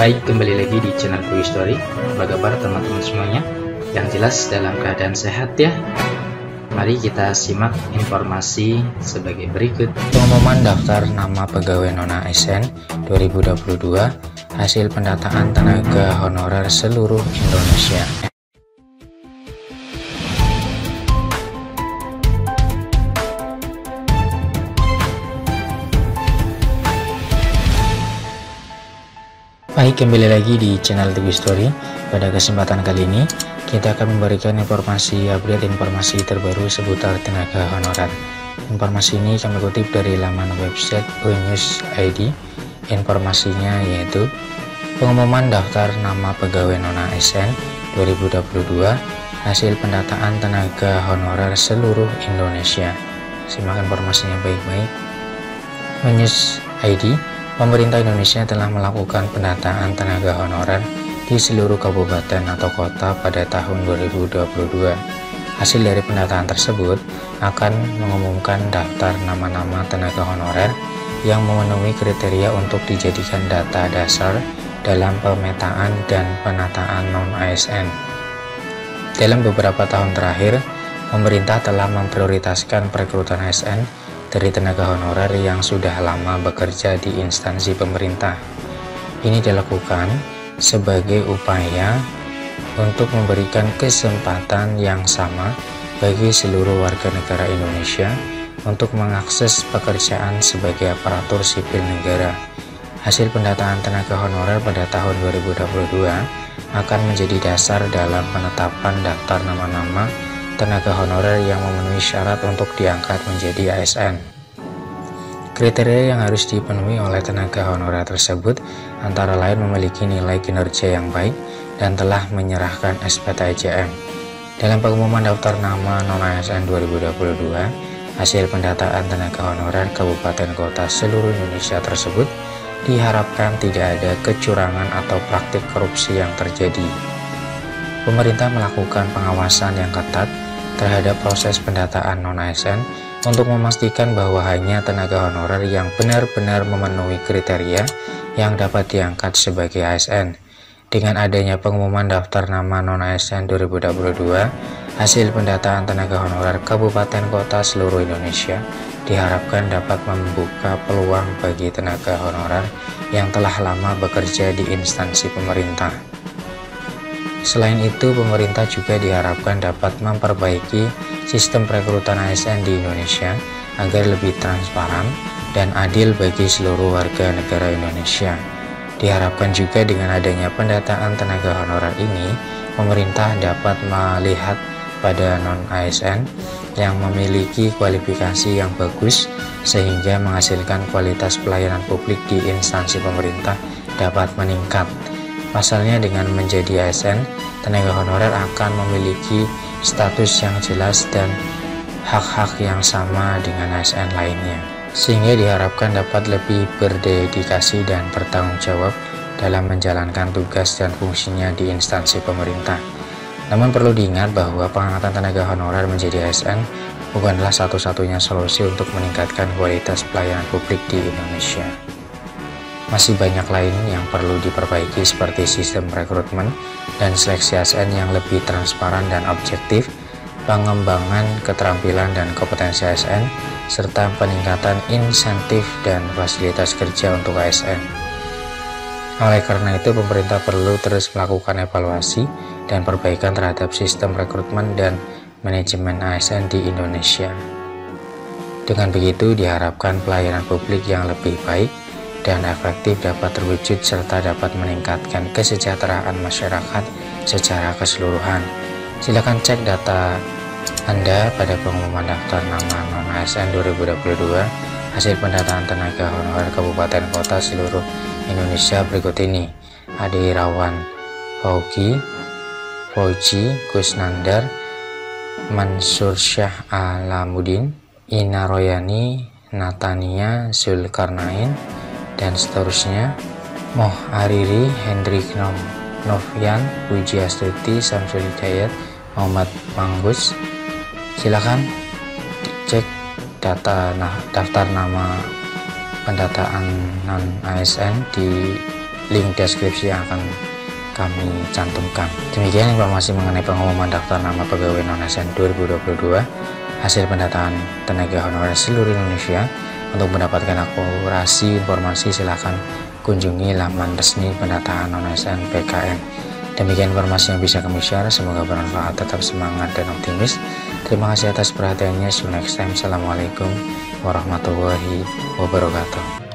Baik, kembali lagi di channel Quick Story. Apa kabar teman-teman semuanya? Yang jelas dalam keadaan sehat ya. Mari kita simak informasi sebagai berikut. Pengumuman daftar nama pegawai non-ASN 2022, hasil pendataan tenaga honorer seluruh Indonesia. Baik, kembali lagi di channel Quick Story. Pada kesempatan kali ini kita akan memberikan informasi informasi terbaru seputar tenaga honorer. Informasi ini kami kutip dari laman website News.id. Informasinya yaitu pengumuman daftar nama pegawai non-ASN 2022, hasil pendataan tenaga honorer seluruh Indonesia. Simak informasinya baik-baik. News.id, pemerintah Indonesia telah melakukan pendataan tenaga honorer di seluruh kabupaten atau kota pada tahun 2022. Hasil dari pendataan tersebut akan mengumumkan daftar nama-nama tenaga honorer yang memenuhi kriteria untuk dijadikan data dasar dalam pemetaan dan penataan non-ASN. Dalam beberapa tahun terakhir, pemerintah telah memprioritaskan perekrutan ASN dari tenaga honorer yang sudah lama bekerja di instansi pemerintah. Ini dilakukan sebagai upaya untuk memberikan kesempatan yang sama bagi seluruh warga negara Indonesia untuk mengakses pekerjaan sebagai aparatur sipil negara. Hasil pendataan tenaga honorer pada tahun 2022 akan menjadi dasar dalam penetapan daftar nama-nama tenaga honorer yang memenuhi syarat untuk diangkat menjadi ASN. Kriteria yang harus dipenuhi oleh tenaga honorer tersebut antara lain memiliki nilai kinerja yang baik dan telah menyerahkan SPTJM. Dalam pengumuman daftar nama non-ASN 2022, hasil pendataan tenaga honorer kabupaten kota seluruh Indonesia tersebut diharapkan tidak ada kecurangan atau praktik korupsi yang terjadi. Pemerintah melakukan pengawasan yang ketat terhadap proses pendataan non-ASN untuk memastikan bahwa hanya tenaga honorer yang benar-benar memenuhi kriteria yang dapat diangkat sebagai ASN. Dengan adanya pengumuman daftar nama non-ASN 2022, hasil pendataan tenaga honorer kabupaten kota seluruh Indonesia diharapkan dapat membuka peluang bagi tenaga honorer yang telah lama bekerja di instansi pemerintah. Selain itu, pemerintah juga diharapkan dapat memperbaiki sistem perekrutan ASN di Indonesia agar lebih transparan dan adil bagi seluruh warga negara Indonesia. Diharapkan juga dengan adanya pendataan tenaga honorer ini, pemerintah dapat melihat pada non-ASN yang memiliki kualifikasi yang bagus sehingga menghasilkan kualitas pelayanan publik di instansi pemerintah dapat meningkat. Pasalnya, dengan menjadi ASN, tenaga honorer akan memiliki status yang jelas dan hak-hak yang sama dengan ASN lainnya, sehingga diharapkan dapat lebih berdedikasi dan bertanggung jawab dalam menjalankan tugas dan fungsinya di instansi pemerintah. Namun perlu diingat bahwa pengangkatan tenaga honorer menjadi ASN bukanlah satu-satunya solusi untuk meningkatkan kualitas pelayanan publik di Indonesia. Masih banyak lain yang perlu diperbaiki seperti sistem rekrutmen dan seleksi ASN yang lebih transparan dan objektif, pengembangan keterampilan dan kompetensi ASN, serta peningkatan insentif dan fasilitas kerja untuk ASN. Oleh karena itu, pemerintah perlu terus melakukan evaluasi dan perbaikan terhadap sistem rekrutmen dan manajemen ASN di Indonesia. Dengan begitu, diharapkan pelayanan publik yang lebih baik dan efektif dapat terwujud serta dapat meningkatkan kesejahteraan masyarakat secara keseluruhan. Silakan cek data Anda pada pengumuman daftar nama non-ASN 2022, hasil pendataan tenaga honorer kabupaten kota seluruh Indonesia berikut ini: Ade Irawan Fauji Kusnandar, Mansur Syah Alamuddin, Ina Royani, Natania Zulkarnain, dan seterusnya. Moh Ariri, Hendrik Novian, Puji Astuti, Samsul Hidayat, Muhammad Manggus. Silakan cek daftar nama pendataan non-ASN di link deskripsi yang akan kami cantumkan. Demikian informasi mengenai pengumuman daftar nama pegawai non-ASN 2022 hasil pendataan tenaga honorer seluruh Indonesia. Untuk mendapatkan akurasi informasi silahkan kunjungi laman resmi pendataan non-ASN PKN. Demikian informasi yang bisa kami share, semoga bermanfaat, tetap semangat dan optimis. Terima kasih atas perhatiannya. See you next time. Assalamualaikum warahmatullahi wabarakatuh.